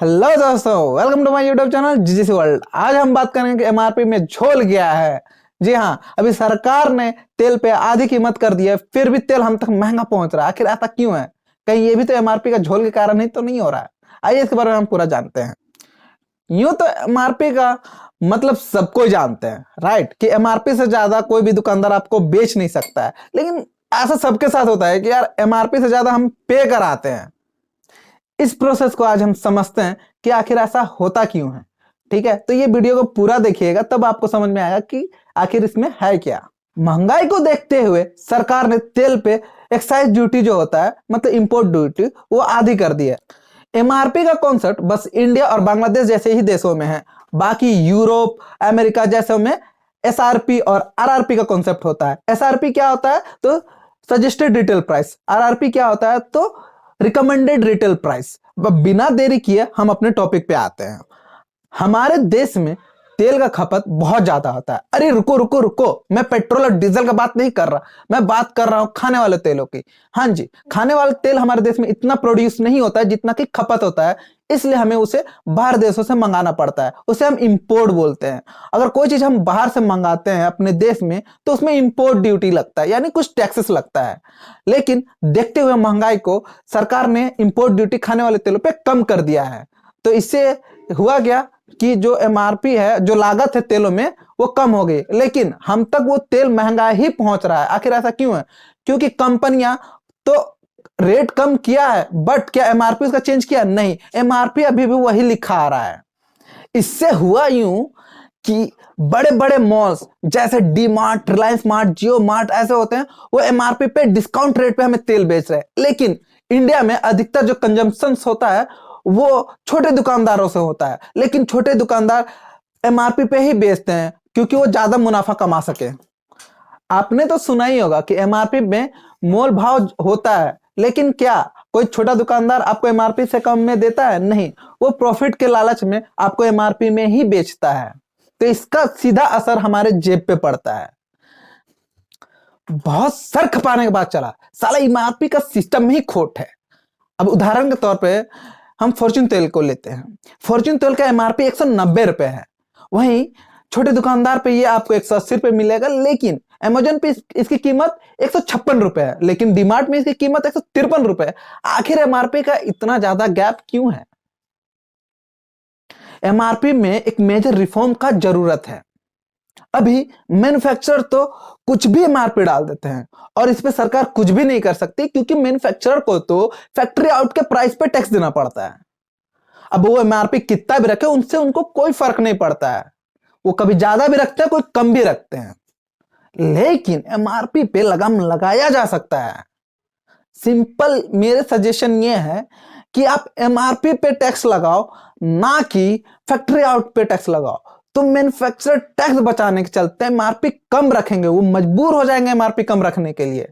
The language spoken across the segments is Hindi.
हेलो दोस्तों, welcome to my YouTube channel GGC World. आज हम बात करेंगे कि एमआरपी में झोल गया है। जी हाँ, अभी सरकार ने तेल पे आधी कीमत कर दी है, फिर भी तेल हम तक महंगा पहुंच रहा है। आखिर ऐसा क्यों है? कहीं ये भी तो एमआरपी का झोल के कारण ही तो नहीं हो रहा है? आइए इसके बारे में हम पूरा जानते हैं। यूं तो एमआरपी का मतलब सबको जानते हैं, राइट, कि एमआरपी से ज्यादा कोई भी दुकानदार आपको बेच नहीं सकता है। लेकिन ऐसा सबके साथ होता है कि यार एमआरपी से ज्यादा हम पे कराते हैं। इस प्रोसेस को आज हम समझते हैं कि आखिर ऐसा होता क्यों है। ठीक है, तो ये वीडियो को पूरा देखिएगा, तब आपको समझ में आएगा कि आखिर इसमें है क्या। महंगाई को देखते हुए सरकार ने तेल पे एक्साइज ड्यूटी जो होता है, मतलब इंपोर्ट ड्यूटी, वो आधी कर दी है। एमआरपी का कॉन्सेप्ट बस इंडिया और बांग्लादेश जैसे ही देशों में है। बाकी यूरोप, अमेरिका जैसे में एसआरपी और आरआरपी का कॉन्सेप्ट होता है। एसआरपी क्या होता है? तो सजेस्टेड रिटेल प्राइस। आरआरपी क्या होता है? तो रिकमेंडेड रिटेल प्राइस। बिना देरी किए हम अपने टॉपिक पे आते हैं। हमारे देश में तेल का खपत बहुत ज्यादा होता है। अरे रुको रुको रुको, मैं पेट्रोल और डीजल का बात नहीं कर रहा, मैं बात कर रहा हूं खाने वाले तेलों की। हाँ जी, खाने वाला तेल हमारे देश में इतना प्रोड्यूस नहीं होता है जितना कि खपत होता है, इसलिए हमें उसे बाहर देशों से मंगाना पड़ता है। उसे हम इंपोर्ट बोलते हैं। अगर कोई चीज हम बाहर से मंगाते हैं अपने देश में, तो उसमें इंपोर्ट ड्यूटी लगता है, यानी कुछ टैक्सेस लगता है। लेकिन देखते हुए महंगाई को सरकार ने इंपोर्ट ड्यूटी खाने वाले तेलों पे कम कर दिया है। तो इससे हुआ क्या कि जो एमआरपी है, जो लागत है तेलों में, वो कम हो गई। लेकिन हम तक वो तेल महंगा ही पहुंच रहा है। आखिर ऐसा क्यों है? क्योंकि कंपनियां तो रेट कम किया है, बट क्या एमआरपी उसका चेंज किया? नहीं, एमआरपी अभी भी वही लिखा आ रहा है। इससे हुआ यूं कि बड़े बड़े मॉल्स जैसे डी मार्ट, रिलायंस मार्ट, जियो मार्ट ऐसे होते हैं, वो एमआरपी पे डिस्काउंट रेट पे हमें तेल बेच रहे हैं। लेकिन इंडिया में अधिकतर जो कंजम्पशन होता है वो छोटे दुकानदारों से होता है। लेकिन छोटे दुकानदार एमआरपी पे ही बेचते हैं क्योंकि वो ज्यादा मुनाफा कमा सके। आपने तो सुना ही होगा कि एमआरपी में मोल भाव होता है, लेकिन क्या कोई छोटा दुकानदार आपको एमआरपी से कम में देता है? नहीं, वो प्रॉफिट के लालच में आपको एमआरपी में ही बेचता है। तो इसका सीधा असर हमारे जेब पे पड़ता है। बहुत सर खपाने के बाद चला, साला एमआरपी का सिस्टम में ही खोट है। अब उदाहरण के तौर पे हम फॉर्च्यून तेल को लेते हैं। फॉर्च्यून तेल का एमआरपी 190 रुपए है। वहीं छोटे दुकानदार पे ये आपको 180 रुपए मिलेगा। लेकिन अमेजोन पे इसकी कीमत 156 रुपए है। लेकिन डीमार्ट में इसकी कीमत 153 रुपए है। आखिर एमआरपी का इतना ज्यादा गैप क्यों है? एमआरपी में एक मेजर रिफॉर्म का जरूरत है। अभी मैन्युफैक्चरर तो कुछ भी एमआरपी डाल देते हैं और इस पे सरकार कुछ भी नहीं कर सकती, क्योंकि मैन्युफैक्चरर को तो फैक्ट्री आउट के प्राइस पे टैक्स देना पड़ता है। अब वो एमआरपी कितना भी रखे, उनसे उनको कोई फर्क नहीं पड़ता है। वो कभी ज्यादा भी रखते हैं, कोई कम भी रखते हैं। लेकिन एमआरपी पे लगाम लगाया जा सकता है। सिंपल मेरे सजेशन ये है कि आप एमआरपी पे टैक्स लगाओ, ना कि फैक्ट्री आउट पे टैक्स लगाओ। तो मैन्युफैक्चरर टैक्स बचाने के चलते एमआरपी कम रखेंगे, वो मजबूर हो जाएंगे एमआरपी कम रखने के लिए।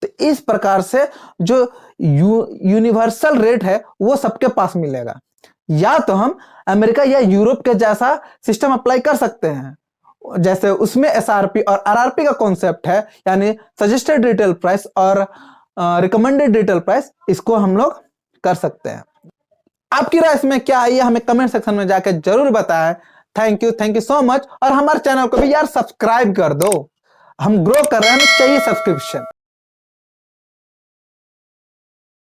तो इस प्रकार से जो यूनिवर्सल रेट है वो सबके पास मिलेगा। या तो हम अमेरिका या यूरोप के जैसा सिस्टम अप्लाई कर सकते हैं, जैसे उसमें एसआरपी और आरआरपी का कॉन्सेप्ट है, यानी सजेस्टेड रिटेल प्राइस और रिकमेंडेड रिटेल प्राइस। इसको हम लोग कर सकते हैं। आपकी राय इसमें क्या आई है, हमें कमेंट सेक्शन में जाकर जरूर बताएं। Thank you so much. और हमारे चैनल को भी यार सब्सक्राइब कर दो। हम ग्रो कर रहे हैं, हमें चाहिए सब्सक्रिप्शन।